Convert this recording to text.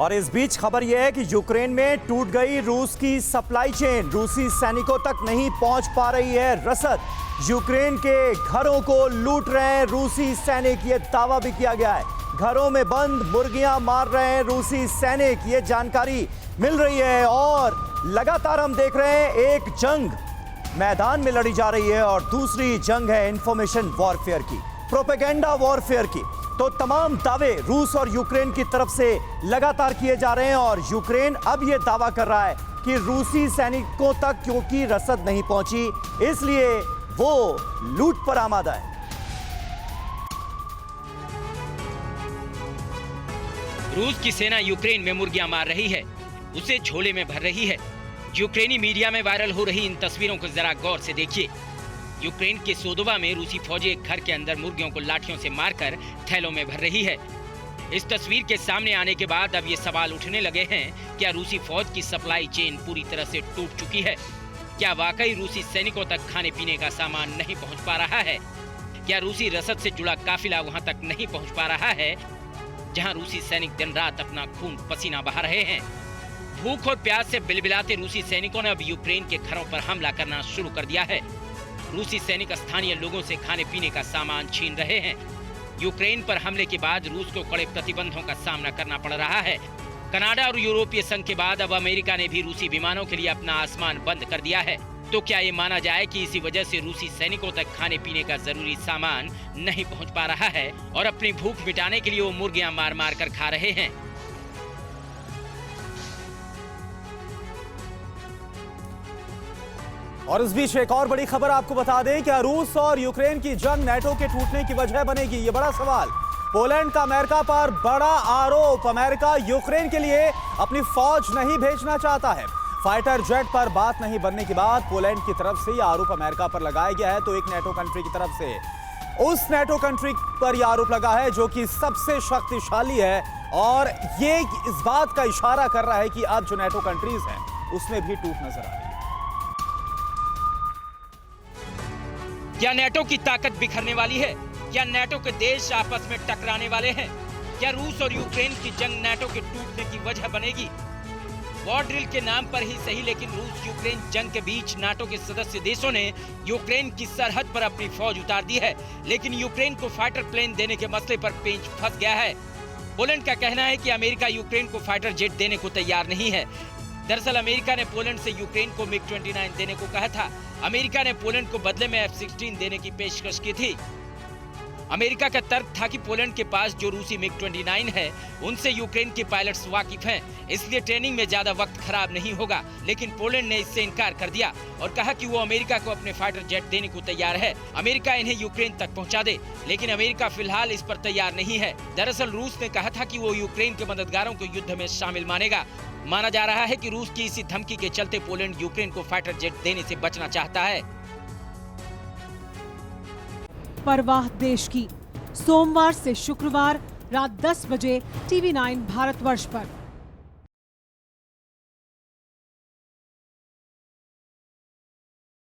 और इस बीच खबर यह है कि यूक्रेन में टूट गई रूस की सप्लाई चेन। रूसी सैनिकों तक नहीं पहुंच पा रही है रसद। यूक्रेन के घरों को लूट रहे हैं रूसी सैनिक, ये दावा भी किया गया है। घरों में बंद मुर्गियां मार रहे हैं रूसी सैनिक, ये जानकारी मिल रही है। और लगातार हम देख रहे हैं एक जंग मैदान में लड़ी जा रही है और दूसरी जंग है इंफॉर्मेशन वॉरफेयर की, प्रोपेगेंडा वॉरफेयर की। तो तमाम दावे रूस और यूक्रेन की तरफ से लगातार किए जा रहे हैं और यूक्रेन अब यह दावा कर रहा है कि रूसी सैनिकों तक क्योंकि रसद नहीं पहुंची इसलिए वो लूट पर आमादा है। रूस की सेना यूक्रेन में मुर्गियां मार रही है, उसे झोले में भर रही है। यूक्रेनी मीडिया में वायरल हो रही इन तस्वीरों को जरा गौर से देखिए। यूक्रेन के सोदोवा में रूसी फौजी एक घर के अंदर मुर्गियों को लाठियों से मारकर थैलों में भर रही है। इस तस्वीर के सामने आने के बाद अब ये सवाल उठने लगे हैं, क्या रूसी फौज की सप्लाई चेन पूरी तरह से टूट चुकी है? क्या वाकई रूसी सैनिकों तक खाने पीने का सामान नहीं पहुंच पा रहा है? क्या रूसी रसद से जुड़ा काफिला वहां तक नहीं पहुंच पा रहा है, जहां रूसी सैनिक दिन रात अपना खून पसीना बहा रहे हैं? भूख और प्यास से बिलबिलाते रूसी सैनिकों ने अब यूक्रेन के घरों पर हमला करना शुरू कर दिया है। रूसी सैनिक स्थानीय लोगों से खाने पीने का सामान छीन रहे हैं। यूक्रेन पर हमले के बाद रूस को कड़े प्रतिबंधों का सामना करना पड़ रहा है। कनाडा और यूरोपीय संघ के बाद अब अमेरिका ने भी रूसी विमानों के लिए अपना आसमान बंद कर दिया है। तो क्या ये माना जाए कि इसी वजह से रूसी सैनिकों तक खाने पीने का जरूरी सामान नहीं पहुंच पा रहा है और अपनी भूख मिटाने के लिए वो मुर्गियां मार मार कर खा रहे हैं? और इस बीच एक और बड़ी खबर आपको बता दें, क्या रूस और यूक्रेन की जंग नाटो के टूटने की वजह बनेगी? ये बड़ा सवाल। पोलैंड का अमेरिका पर बड़ा आरोप। अमेरिका यूक्रेन के लिए अपनी फौज नहीं भेजना चाहता है। फाइटर जेट पर बात नहीं बनने के बाद पोलैंड की तरफ से यह आरोप अमेरिका पर लगाया गया है। तो एक नेटो कंट्री की तरफ से उस नेटो कंट्री पर यह आरोप लगा है जो कि सबसे शक्तिशाली है और ये इस बात का इशारा कर रहा है कि अब जो नेटो कंट्रीज हैं उसमें भी टूट नजर आ रही है। क्या नेटो की ताकत बिखरने वाली है? क्या नेटो के देश आपस में टकराने वाले हैं? क्या रूस और यूक्रेन की जंग नेटो के टूटने की वजह बनेगी? वॉर ड्रिल के नाम पर ही सही, लेकिन रूस यूक्रेन जंग के बीच नाटो के सदस्य देशों ने यूक्रेन की सरहद पर अपनी फौज उतार दी है। लेकिन यूक्रेन को फाइटर प्लेन देने के मसले पर पेंच फंस गया है। पोलैंड का कहना है कि अमेरिका यूक्रेन को फाइटर जेट देने को तैयार नहीं है। दरअसल अमेरिका ने पोलैंड से यूक्रेन को MiG-29 देने को कहा था। अमेरिका ने पोलैंड को बदले में F-16 देने की पेशकश की थी। अमेरिका का तर्क था कि पोलैंड के पास जो रूसी MiG-29 है उनसे यूक्रेन के पायलट्स वाकिफ हैं, इसलिए ट्रेनिंग में ज्यादा वक्त खराब नहीं होगा। लेकिन पोलैंड ने इससे इनकार कर दिया और कहा कि वो अमेरिका को अपने फाइटर जेट देने को तैयार है, अमेरिका इन्हें यूक्रेन तक पहुंचा दे। लेकिन अमेरिका फिलहाल इस पर तैयार नहीं है। दरअसल रूस ने कहा था कि वो यूक्रेन के मददगारों को युद्ध में शामिल मानेगा। माना जा रहा है कि रूस की इसी धमकी के चलते पोलैंड यूक्रेन को फाइटर जेट देने से बचना चाहता है। परवाह देश की, सोमवार से शुक्रवार रात 10 बजे TV9 भारतवर्ष पर।